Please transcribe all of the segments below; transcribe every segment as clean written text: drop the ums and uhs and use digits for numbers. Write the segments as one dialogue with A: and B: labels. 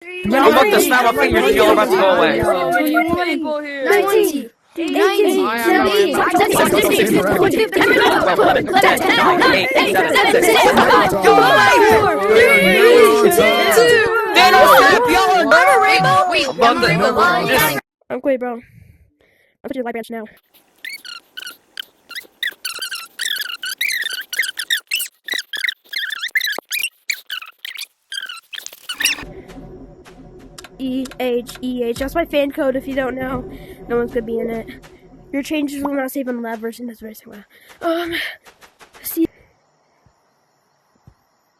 A: I'm about to snap my fingers and you're about to go away.
B: 90, 80, 70, 76, 14, 10, 11, 10, 9, 8, 7, 6, 5, 4, 3, 2,
C: I'm Quay, bro. I'm putting your light branch now. EH. That's my fan code if you don't know. No one's gonna be in it. Your changes will not save on the lab version. That's very simple. See.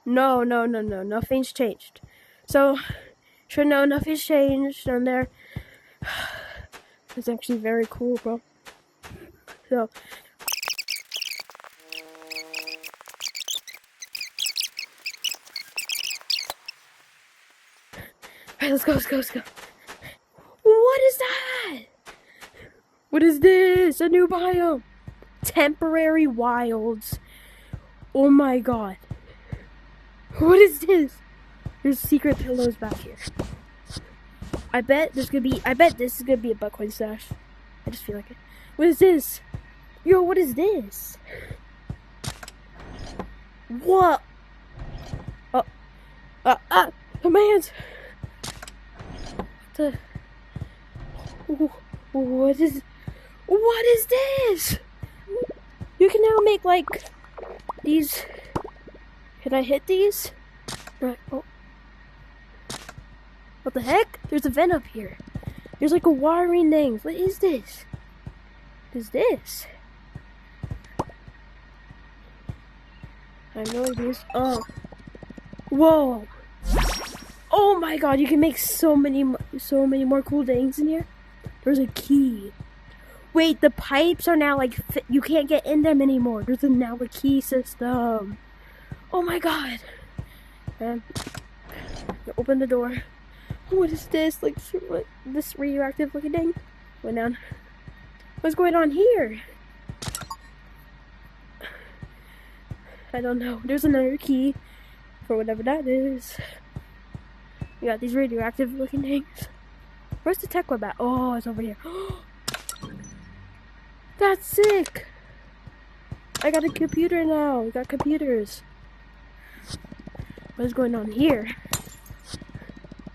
C: No. Nothing's changed. So, should know nothing's changed on there. It's actually very cool, bro. So. Alright, let's go. What is that? What is this? A new biome. Temporary wilds. Oh my god. What is this? There's secret pillows back here. I bet this is gonna be a Buckcoin stash. I just feel like it. What is this? Yo, what is this? What? Commands! What is this? You can now make like these. Can I hit these? Right. Oh. What the heck? There's a vent up here. There's like a wiring thing. What is this? What is this? I know it is. Oh. Whoa. Oh my god, you can make so many more cool things in here. There's a key. Wait, the pipes are now like, you can't get in them anymore. There's now a key system. Oh my god. Open the door. What is this? Like, this radioactive looking thing? Went down. What's going on here? I don't know. There's another key for whatever that is. We got these radioactive looking things. Where's the tech web at? Oh, it's over here. That's sick! I got a computer now. We got computers. What is going on here?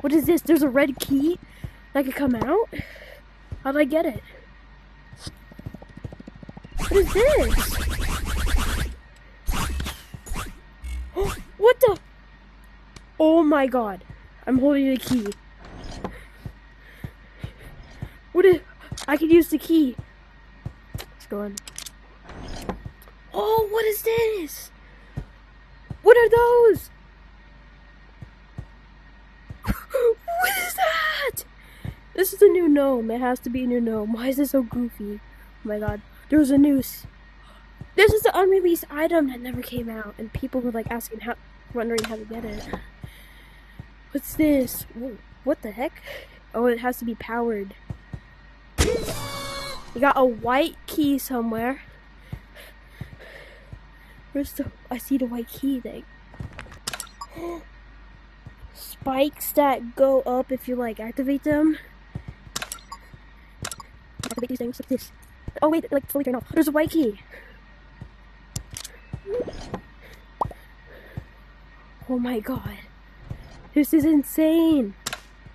C: What is this? There's a red key that could come out? How'd I get it? What is this? What the? Oh my god. I'm holding the key. What is... I can use the key. Let's go in. Oh, what is this? What are those? What is that? This is a new gnome. It has to be a new gnome. Why is this so goofy? Oh my god. There's a noose. This is the unreleased item that never came out. And people were like asking wondering how to get it. What's this? Whoa, what the heck? Oh, it has to be powered. We got a white key somewhere. Where's the... I see the white key thing. Spikes that go up if you like activate them. Activate these things like this. Oh wait, like fully turn off. There's a white key. Oh my god. This is insane.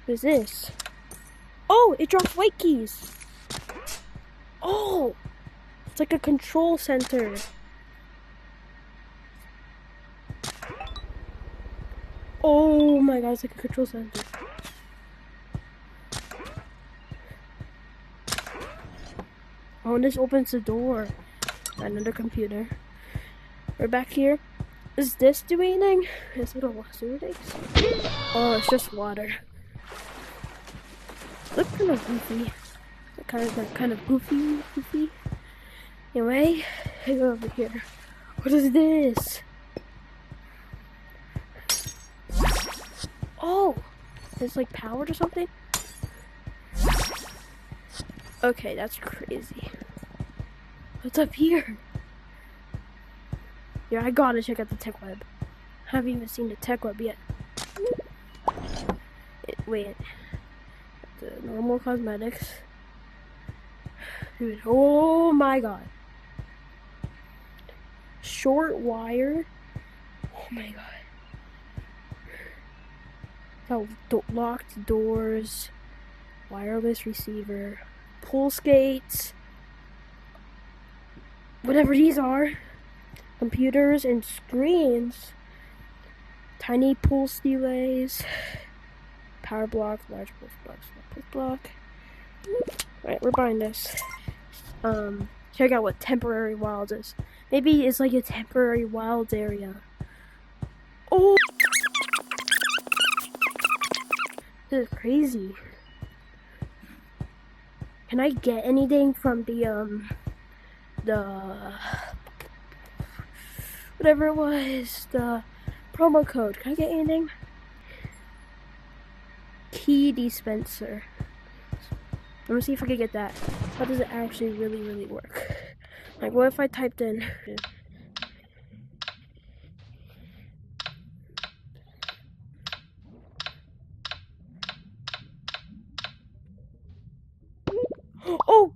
C: What is this? Oh, it drops white keys. Oh, it's like a control center. Oh my god, it's like a control center. Oh, and this opens the door. Another computer. We're back here. Is this doing anything? Is it a sewer things? Oh, it's just water. Look kind of goofy. Kind of goofy. Anyway, I go over here. What is this? Oh, it's like powered or something. Okay, that's crazy. What's up here? Yeah, I gotta check out the tech web. I haven't even seen the tech web yet. Wait. The normal cosmetics. Dude, oh my god. Short wire. Oh my god. Locked doors. Wireless receiver. Pool skates. Whatever these are. Computers and screens. Tiny pulse delays. Power block, large pulse block, small pulse block. Alright, we're buying this. Check out what temporary wilds is. Maybe it's like a temporary wilds area. Oh! This is crazy. Can I get anything from the whatever it was, the promo code? Can I get anything? Key dispenser. Let me see if I can get that. How does it actually really work? Like, what if I typed in? Oh!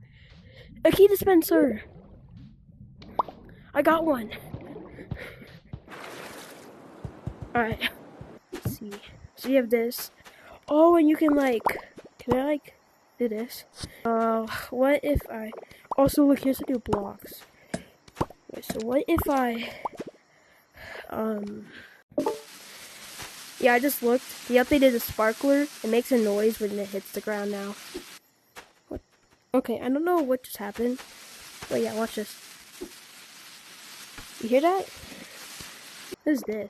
C: A key dispenser! I got one! Alright. Let's see. So you have this. Oh, and you can like... Can I like... do this? What if I... Also, look, here's the new blocks. Wait, so what if I... Yeah, I just looked. The updated the sparkler. It makes a noise when it hits the ground now. What? Okay, I don't know what just happened. But yeah, watch this. You hear that? What is this?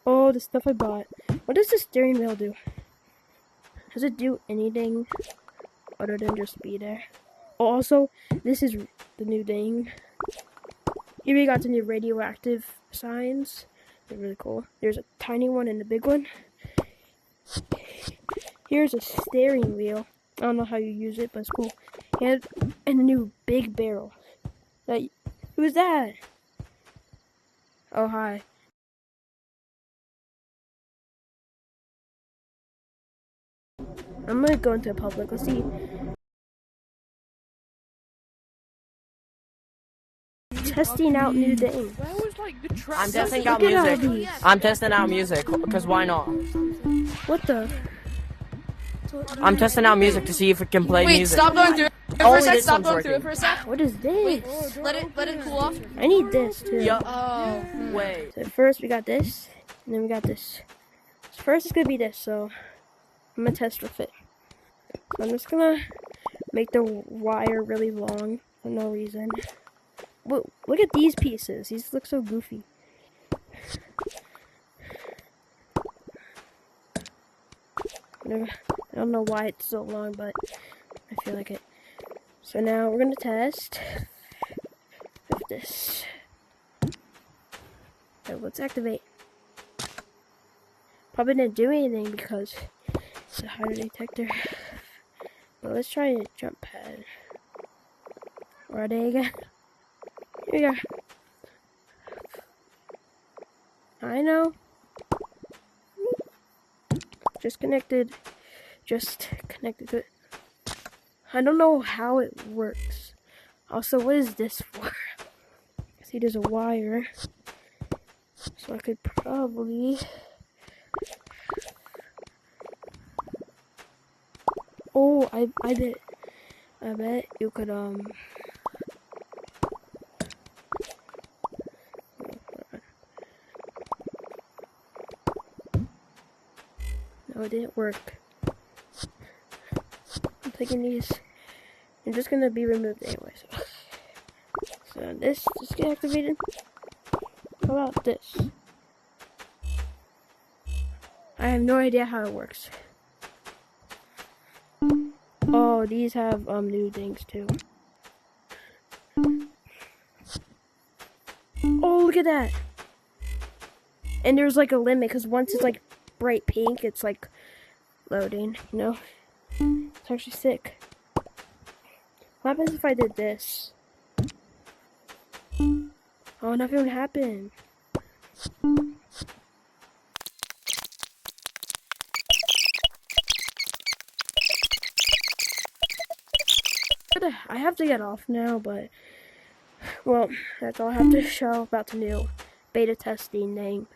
C: Oh, the stuff I bought. What does the steering wheel do? Does it do anything other than just be there? Oh, also, this is the new thing. Here we got the new radioactive signs. They're really cool. There's a tiny one and a big one. Here's a steering wheel. I don't know how you use it, but it's cool. And a new big barrel. Who's that? Oh, hi. I'm gonna go into public. Let's see. Testing out new things.
A: I'm testing out music. I'm testing out music, because why not?
C: What the?
A: I'm testing out music to see if it can play
D: Wait,
A: music.
D: stop going through it for a
A: Only
D: sec.
A: this
D: Stop
A: one's
D: going through it
A: working.
D: for a sec.
C: What is this?
D: Let it cool off.
C: I need this too.
A: Yup.
D: Oh.
A: Wait.
C: So first we got this, and then we got this. So first it's gonna be this, so I'm gonna test with it. So I'm just gonna make the wire really long for no reason. Look at these pieces. These look so goofy. I don't know why it's so long, but I feel like it. So now we're gonna test with this. So let's activate. Probably didn't do anything because it's a hydro detector. But let's try a jump pad. Where are they again? Here we go. I know. Just connected to it. I don't know how it works. Also, what is this for? See, there's a wire. So I could probably... Oh, I bet you could, No, it didn't work. I'm taking these. I'm just gonna be removed anyway. So this just get activated. How about this? I have no idea how it works. Oh, these have new things too. Oh, look at that! And there's like a limit because once it's like bright pink, it's like loading, you know? It's actually sick. What happens if I did this? Oh, nothing would happen. I have to get off now, but well, that's all I have to show about the new beta testing name.